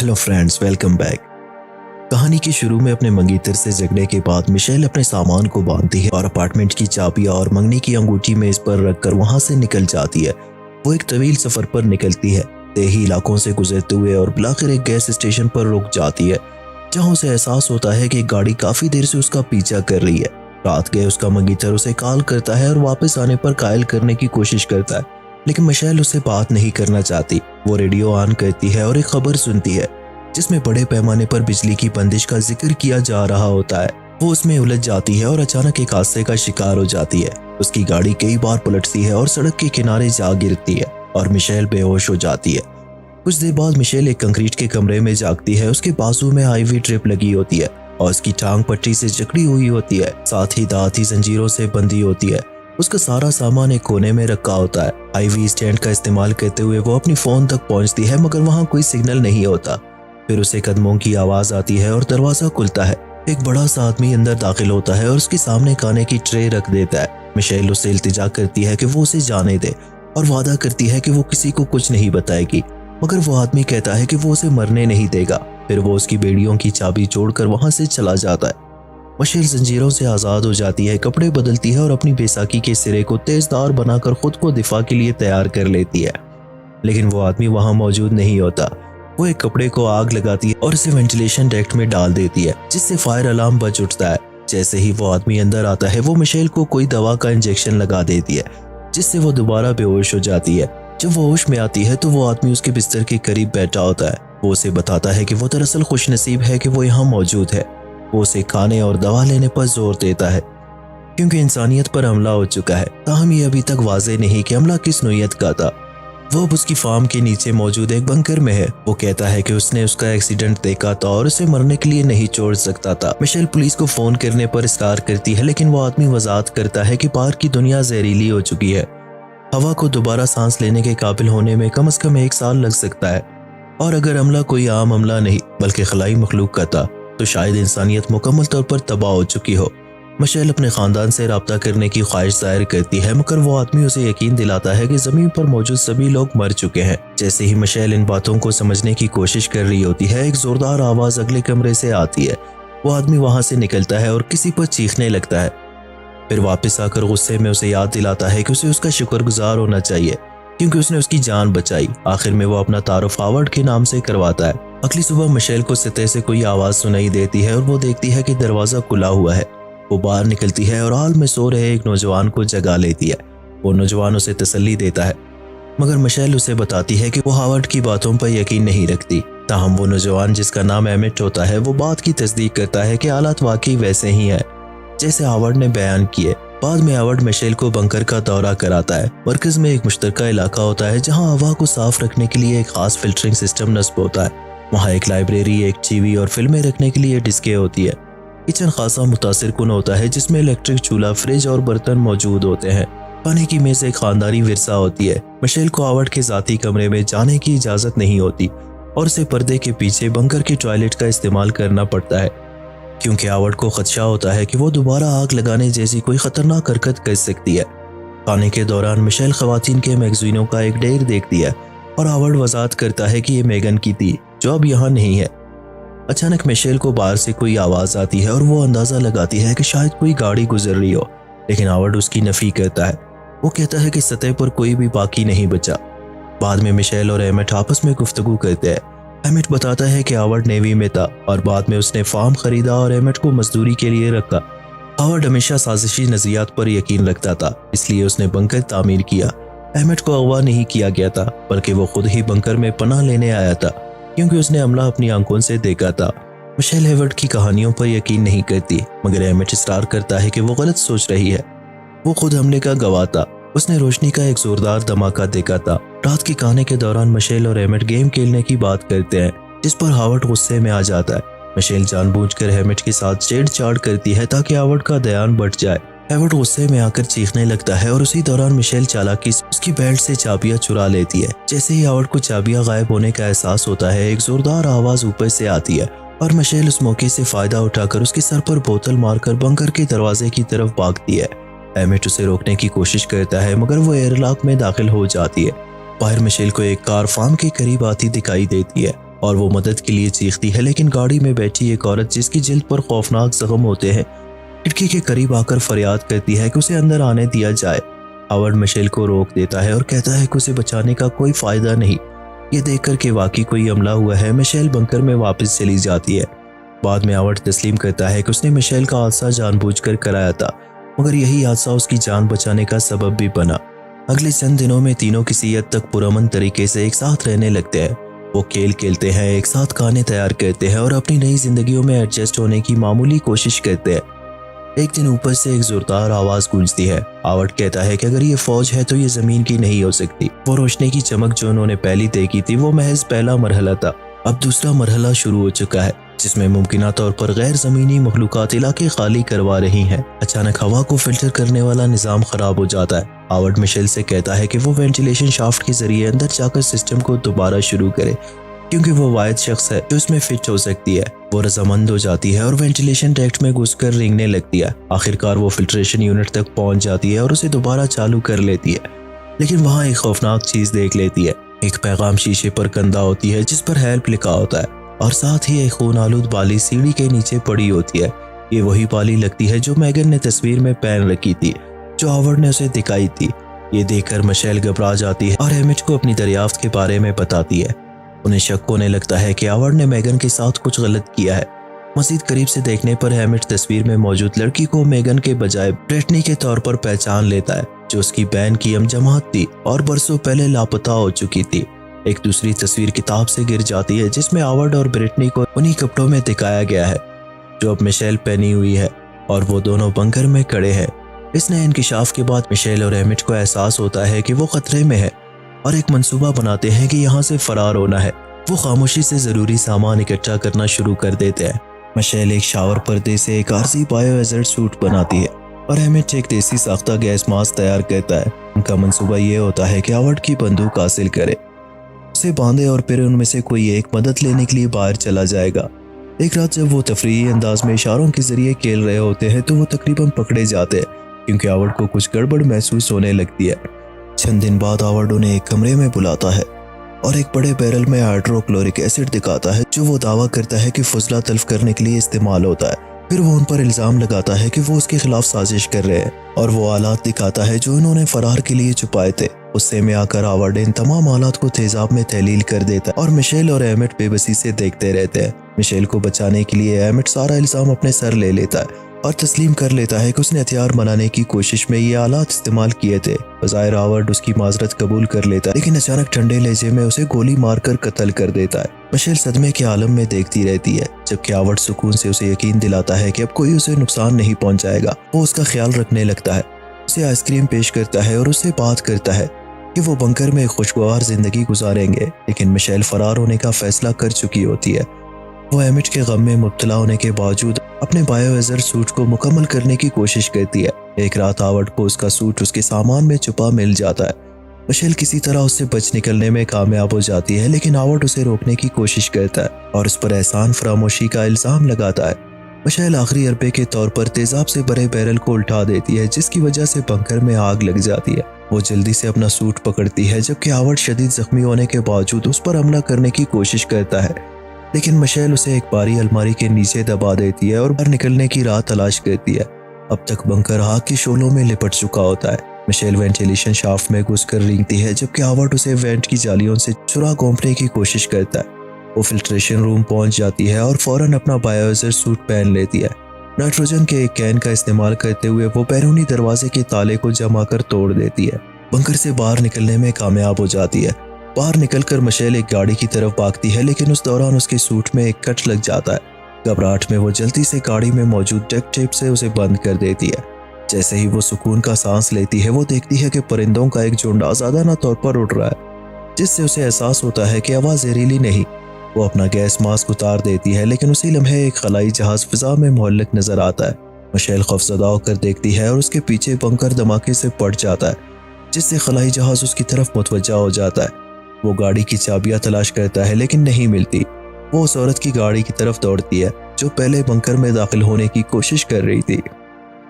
Hello friends, welcome back. कहानी के शुरू में अपने मंगेतर से झगड़े के बाद मिशेल अपने सामान को बांधती है और अपार्टमेंट की चाबियां और मंगनी की अंगूठी मेज पर रखकर वहां से निकल जाती है। वो एक तवील सफर पर निकलती है, देही इलाकों से गुजरते हुए और बुलाकर एक गैस स्टेशन पर रुक जाती है, जहां उसे एहसास होता है कि एक गाड़ी काफी देर से उसका पीछा कर रही है। रात गए उसका मंगेतर उसे कॉल करता है और वापस आने पर कायल करने की कोशिश करता है, लेकिन मिशेल उससे बात नहीं करना चाहती। वो रेडियो ऑन करती है और एक खबर सुनती है जिसमें बड़े पैमाने पर बिजली की बंदिश का जिक्र किया जा रहा होता है। वो उसमें उलझ जाती है और अचानक एक हादसे का शिकार हो जाती है। उसकी गाड़ी कई बार पलटती है और सड़क के किनारे जा गिरती है और मिशेल बेहोश हो जाती है। कुछ देर बाद मिशेल एक कंक्रीट के कमरे में जागती है। उसके बाजू में आईवी ट्रिप लगी होती है और उसकी टांग पट्टी से जकड़ी हुई होती है, साथ ही दांती जंजीरों से बंधी होती है। उसका सारा सामान एक कोने में रखा होता है। आईवी स्टैंड का इस्तेमाल करते हुए वो अपनी फोन तक पहुंचती है, मगर वहां कोई सिग्नल नहीं होता। फिर उसे कदमों की आवाज आती है और दरवाजा खुलता है। एक बड़ा सा आदमी अंदर दाखिल होता है और उसके सामने खाने की ट्रे रख देता है। मिशेल उससे इल्तिजा करती है कि वो उसे जाने दे और वादा करती है कि वो किसी को कुछ नहीं बताएगी, मगर वो आदमी कहता है कि वो उसे मरने नहीं देगा। फिर वो उसकी बेड़ियों की चाबी जोड़कर वहां से चला जाता है। मिशेल जंजीरों से आजाद हो जाती है, कपड़े बदलती है और अपनी बेसाखी के सिरे को तेजदार बनाकर खुद को दिफा के लिए तैयार कर लेती है, लेकिन वो आदमी वहां मौजूद नहीं होता। वो एक कपड़े को आग लगाती है और इसे वेंटिलेशन डक्ट में डाल देती है, जिससे फायर अलार्म बज उठता है। जैसे ही वो आदमी अंदर आता है, वो मिशेल को कोई दवा का इंजेक्शन लगा देती है, जिससे वो दोबारा बेहोश हो जाती है। जब वो होश में आती है तो वो आदमी उसके बिस्तर के करीब बैठा होता है। वो उसे बताता है कि वो दरअसल खुशनसीब है कि वो यहाँ मौजूद है। वो उसे खाने और दवा लेने पर जोर देता है, क्योंकि इंसानियत पर हमला हो चुका है। ताहम ये अभी तक वाज़ेह नहीं कि हमला किस नौइयत का था। वो अब उसकी फार्म के नीचे मौजूद एक बंकर में है। वो कहता है कि उसने उसका एक्सीडेंट देखा था और उसे मरने के लिए नहीं छोड़ सकता था। मिशेल पुलिस को फोन करने पर इस्तार करती है, लेकिन वो आदमी वजाहत करता है कि बाहर की दुनिया जहरीली हो चुकी है। हवा को दोबारा सांस लेने के काबिल होने में कम से कम 1 साल लग सकता है, और अगर हमला कोई आम हमला नहीं बल्कि खलाई मखलूक का था तो शायद इंसानियत मुकम्मल तौर पर तबाह हो चुकी हो। मिशेल अपने खानदान से राब्ता करने की ख्वाहिश जाहिर करती है, मगर वो आदमी उसे यकीन दिलाता है कि जमीन पर मौजूद सभी लोग मर चुके हैं। जैसे ही मिशेल इन बातों को समझने की कोशिश कर रही होती है, एक जोरदार आवाज अगले कमरे से आती है। वो आदमी वहां से निकलता है और किसी पर चीखने लगता है। फिर वापस आकर गुस्से में उसे याद दिलाता है कि उसे उसका शुक्रगुजार होना चाहिए, क्योंकि उसने उसकी जान बचाई। आखिर में वो अपना तारुफ हावर्ड के नाम से करवाता है। अगली सुबह मिशेल को सतह से कोई आवाज सुनाई देती है और वो देखती है कि दरवाजा खुला हुआ है। वो बाहर निकलती है और हाल में सो रहे एक नौजवान को जगा लेती है। वो नौजवान उसे तसल्ली देता है, मगर मिशेल उसे बताती है कि वो हावर्ड की बातों पर यकीन नहीं रखती। ताहम वो नौजवान, जिसका नाम एमिट होता है, वो बात की तस्दीक करता है कि हालात वाकई वैसे ही हैं जैसे हावर्ड ने बयान किए। बाद में हावर्ड मिशेल को बंकर का दौरा कराता है। मरकज में एक मुश्तरका इलाका होता है जहां हवा को साफ रखने के लिए एक खास फिल्टरिंग सिस्टम नस्ब होता है। वहां एक लाइब्रेरी, एक टीवी और फिल्में रखने के लिए डिस्कें होती है। किचन खासा मुतासिर कुन होता है, जिसमें इलेक्ट्रिक चूल्हा, फ्रिज और बर्तन मौजूद होते हैं। खाने की मेज एक खानदानी विरसा होती है। मिशेल को हावर्ड के जाती कमरे में जाने की इजाजत नहीं होती और उसे पर्दे के पीछे बंकर की टॉयलेट का इस्तेमाल करना पड़ता है, क्योंकि हावर्ड को खदशा होता है कि वो दोबारा आग लगाने जैसी कोई खतरनाक हरकत कर सकती है। खाने के दौरान मिशेल खवातीन के मैगजीनों का एक ढेर देखती है और हावर्ड वजाहत करता है कि ये मेगन की थी, जो अब यहाँ नहीं है। अचानक मिशेल को बाहर से कोई आवाज आती है और वो अंदाजा लगाती है कि शायद कोई गाड़ी गुजर रही हो, लेकिन हावर्ड उसकी नफी करता है। वो कहता है कि सतह पर कोई भी बाकी नहीं बचा। बाद में मिशेल और एमिट आपस में गुफ्तगू करते हैं। एमिट बताता है कि हावर्ड नेवी में था और बाद में उसने फार्म खरीदा और एमिट को मजदूरी के लिए रखा। हावर्ड हमेशा साजिशी नजरियात पर यकीन रखता था, इसलिए उसने बंकर तामीर किया। एमिट को अगवा नहीं किया गया था, बल्कि वो खुद ही बंकर में पनाह लेने आया था, क्योंकि उसने हमला अपनी आंखों से देखा था। मिशेल हावर्ड की कहानियों पर यकीन नहीं करती, मगर एमिट इसरार करता है कि वो गलत सोच रही है। वो खुद हमले का गवाह था। उसने रोशनी का एक जोरदार धमाका देखा था। रात के खाने के दौरान मिशेल और एमिट गेम खेलने की बात करते हैं, जिस पर हावर्ड गुस्से में आ जाता है। मिशेल जानबूझकर एमिट के साथ छेड़छाड़ करती है ताकि हावर्ड का ध्यान बढ़ जाए। हावर्ड गुस्से में आकर चीखने लगता है और उसी दौरान मिशेल चालाकी से उसकी बेल्ट से चाबियां चुरा लेती है। जैसे ही हावर्ड को चाबियां गायब होने का एहसास होता है, एक जोरदार आवाज ऊपर से आती है और मिशेल उस मौके से फायदा उठाकर उसके सर पर बोतल मारकर बंकर के दरवाजे की तरफ भागती है। एमिट उसे रोकने की कोशिश करता है, मगर वो एयरलॉक में दाखिल हो जाती है। बाहर मिशेल को एक कार फार्म के करीब आती दिखाई देती है। और वो मदद के लिए चीखती है, लेकिन गाड़ी में बैठी एक औरत जिसकी जिल्द पर खौफनाक जख्म होते हैं खिड़की के करीब आकर फरियाद करती है कि उसे अंदर आने दिया जाए। हावर्ड मिशेल को रोक देता है और कहता है कि उसे बचाने का कोई फायदा नहीं। ये देखकर कि वाकई कोई हमला हुआ है, मिशेल बंकर में वापस चली जाती है। बाद में हावर्ड तस्लीम करता है कि उसने मिशेल का हादसा जानबूझकर कराया था, मगर यही हादसा उसकी जान बचाने का सबब भी बना। अगले चंद दिनों में तीनों किसी हद तक पुरअमन तरीके से एक साथ रहने लगते हैं। वो खेल खेलते हैं, एक साथ खाने तैयार करते हैं और अपनी नई जिंदगियों में एडजस्ट होने की मामूली कोशिश करते हैं। एक दिन ऊपर से एक जोरदार आवाज गूंजती है। हावर्ड कहता है कि अगर ये फौज है तो ये जमीन की नहीं हो सकती। वो रोशनी की चमक जो उन्होंने पहली देखी थी वो महज पहला मरहला था। अब दूसरा मरहला शुरू हो चुका है, जिसमें मुमकिना तौर पर गैर जमीनी मखलूकात इलाके खाली करवा रही हैं। अचानक हवा को फिल्टर करने वाला निजाम खराब हो जाता है। हावर्ड मिशेल से कहता है कि वो वेंटिलेशन शाफ्ट के जरिए अंदर जाकर सिस्टम को दोबारा शुरू करे, क्योंकि वो वाहिद शख्स है जो इसमें फिट हो सकती है। वो रजामंद हो जाती है और वेंटिलेशन ट्रैक्ट में घुसकर रेंगने लगती है। आखिरकार वो फिल्ट्रेशन यूनिट तक पहुंच जाती है और उसे दोबारा चालू कर लेती है, लेकिन वहां एक खौफनाक चीज देख लेती है। एक पैगाम शीशे पर कंधा होती है जिस पर हेल्प लिखा होता है, और साथ ही एक खून आलूद बाली सीढ़ी के नीचे पड़ी होती है। ये वही बाली लगती है जो मैगन ने तस्वीर में पहन रखी थी, जो हावर्ड ने उसे दिखाई थी। ये देखकर मिशेल घबरा जाती है और हेमिट को अपनी दरियाफ्त के बारे में बताती है। उन्हें शक होने लगता है कि हावर्ड ने मैगन के साथ कुछ गलत किया है। मजीद करीब से देखने पर हेमिट तस्वीर में मौजूद लड़की को मैगन के बजाय ब्रिटनी के तौर पर पहचान लेता है, जो उसकी बहन की हमजमात थी और बरसों पहले लापता हो चुकी थी। एक दूसरी तस्वीर किताब से गिर जाती है जिसमें हावर्ड और ब्रिटनी को उन्हीं कपड़ों में दिखाया गया है जो अब मिशेल पहनी हुई है, और वो दोनों बंकर में खड़े हैं। इस नए इंकिशाफ के बाद मिशेल और हेमिट को एहसास होता है कि वो खतरे में है और एक मंसूबा बनाते हैं कि यहाँ से फरार होना है। वो खामोशी से जरूरी सामान इकट्ठा करना शुरू कर देते हैं। मिशेल एक शावर पर्दे से एक आरजी बायोहैज़र्ड सूट बनाती है और हेमिट एक देसी साख्ता गैस मास्क तैयार करता है। उनका मंसूबा ये होता है कि हावर्ड की बंदूक हासिल करे, उसे बांधे और फिर उनमें से कोई एक मदद लेने के लिए बाहर चला जाएगा। एक रात जब वो तफरीही अंदाज में इशारों के जरिए खेल रहे होते हैं तो वो तकरीबन पकड़े जाते हैं, क्योंकि हावर्ड को कुछ गड़बड़ महसूस होने लगती है। चंद दिन बाद हावर्ड उन्हें एक कमरे में बुलाता है और एक बड़े बैरल में हाइड्रोक्लोरिक एसिड दिखाता है, जो वो दावा करता है कि फुजला तल्फ करने के लिए इस्तेमाल होता है। फिर वो उन पर इल्जाम लगाता है कि वो उसके खिलाफ साजिश कर रहे हैं, और वो आलात दिखाता है जो उन्होंने फरार के लिए छुपाए थे। गुस्से में आकर हावर्ड इन तमाम हालात को तेजाब में तहलील कर देता है और मिशेल और हेमिट बेबसी से देखते रहते हैं। मिशेल को बचाने के लिए हेमिट सारा इल्जाम अपने सर ले लेता है और तस्लीम कर लेता है कि उसने हथियार बनाने की कोशिश में ये आलात इस्तेमाल किए थे। बज़ाहिर हावर्ड उसकी माजरत कबूल कर लेता है, लेकिन अचानक ठंडे लहजे में उसे गोली मारकर कत्ल कर देता है। मिशेल सदमे के आलम में देखती रहती है, जबकि हावर्ड सुकून से उसे यकीन दिलाता है कि अब कोई उसे नुकसान नहीं पहुंचाएगा। वो उसका ख्याल रखने लगता है, उसे आइसक्रीम पेश करता है और उससे बात करता है कि वो बंकर में खुशगवार जिंदगी गुजारेंगे। लेकिन मिशेल फरार होने का फैसला कर चुकी होती है। वो हेमिट के गम में मुब्तला होने के बावजूद अपने बायोहैज़र्ड सूट को मुकम्मल करने की कोशिश करती है। एक रात हावर्ड को उसका सूट उसके सामान में छुपा मिल जाता है। मिशेल किसी तरह उससे बच निकलने में कामयाब हो जाती है, लेकिन हावर्ड उसे रोकने की कोशिश करता है और उस पर एहसान फरामोशी का इल्जाम लगाता है। मिशेल आखिरी अरबे के तौर पर तेजाब से भरे बैरल को उल्टा देती है, जिसकी वजह से बंकर में आग लग जाती है। वो जल्दी से अपना सूट पकड़ती है, जबकि हावर्ड शदीद जख्मी होने के बावजूद उस पर हमला करने की कोशिश करता है, लेकिन मिशेल उसे एक भारी अलमारी के नीचे दबा देती है और बाहर निकलने की राह तलाश करती है। अब तक बंकर आग की शोलों में लिपट चुका होता है। मिशेल वेंटिलेशन शाफ्ट में घुसकर रेंगती है, जबकि हावर्ड उसे वेंट की जालियों से चुरा घोंपने की कोशिश करता है। वो फिल्ट्रेशन रूम पहुंच जाती है और फौरन अपना बायोहैज़र्ड सूट पहन लेती है। नाइट्रोजन के एक कैन का इस्तेमाल करते हुए वो बैरूनी दरवाजे के ताले को जमा कर तोड़ देती है। बंकर से बाहर निकलने में कामयाब हो जाती है। बाहर निकलकर मिशेल एक गाड़ी की तरफ भागती है, लेकिन उस दौरान उसके सूट में एक कट लग जाता है। घबराहट में वो जल्दी से गाड़ी में मौजूद डक्ट टेप से उसे बंद कर देती है। जैसे ही वो सुकून का सांस लेती है, वो देखती है कि परिंदों का एक झुंड आज़ादाना तौर पर उड़ रहा है, जिससे उसे एहसास होता है कि आवाज़ जहरीली नहीं। वो अपना गैस मास्क उतार देती है, लेकिन उसी लम्हे एक खलाई जहाज फिजा में मुहल्लक नजर आता है। मिशेल खौफजदा होकर देखती है और उसके पीछे बंकर धमाके से पड़ जाता है, जिससे खलाई जहाज उसकी तरफ मुतवज्जा हो जाता है। वो गाड़ी की चाबियां तलाश करता है, लेकिन नहीं मिलती। वो उस औरत की गाड़ी की तरफ दौड़ती है जो पहले बंकर में दाखिल होने की कोशिश कर रही थी,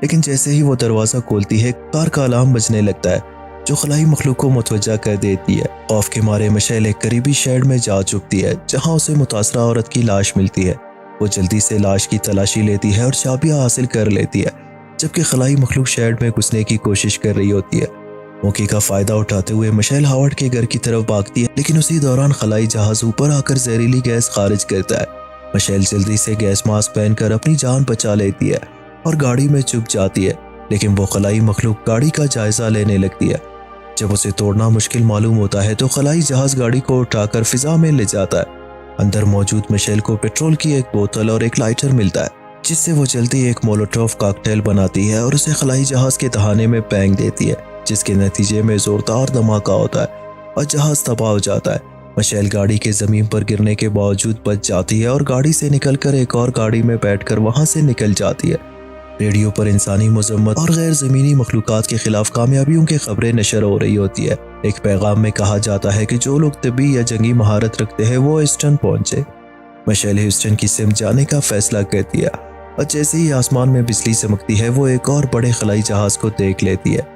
लेकिन जैसे ही वो दरवाज़ा खोलती है, कार का अलार्म बजने लगता है। जो खलाई मखलूक को मुतवज्जा कर देती है। खौफ के मारे मिशेल एक करीबी शेड में जा चुकती है जहां उसे मुतासरा औरत की लाश मिलती है। वो जल्दी से लाश की तलाशी लेती है और चाबियां हासिल कर लेती है, जबकि खलाई मखलूक शेड में घुसने की कोशिश कर रही होती है। मौके का फायदा उठाते हुए मिशेल हावर्ड के घर की तरफ भागती है, लेकिन उसी दौरान खलाई जहाज ऊपर आकर जहरीली गैस खारिज करता है। मिशेल जल्दी से गैस मास्क पहनकर अपनी जान बचा लेती है और गाड़ी में छुप जाती है, लेकिन वो खलाई मखलूक गाड़ी का जायजा लेने लगती है। जब उसे तोड़ना मुश्किल मालूम होता है तो खलाई जहाज गाड़ी को उठाकर फिजा में ले जाता है। अंदर मौजूद मिशेल को पेट्रोल की एक बोतल और एक लाइटर मिलता है, जिससे वो जल्दी एक मोलोटोव कॉकटेल बनाती है और उसे खलाई जहाज के दहाने में फेंक देती है, जिसके नतीजे में जोरदार धमाका होता है और जहाज तबाह हो जाता है। मिशेल गाड़ी के जमीन पर गिरने के बावजूद बच जाती है और गाड़ी से निकलकर एक और गाड़ी में बैठकर वहां से निकल जाती है। रेडियो पर इंसानी मजम्मत और गैर ज़मीनी मखलूक़ात के खिलाफ कामयाबियों की खबरें नशर हो रही होती है। एक पैगाम में कहा जाता है कि जो लोग तबी या जंगी महारत रखते हैं वो ह्यूस्टन पहुंचे। मिशेल ह्यूस्टन की सिम जाने का फैसला करती है और जैसे ही आसमान में बिजली चमकती है वो एक और बड़े खलाई जहाज को देख लेती है।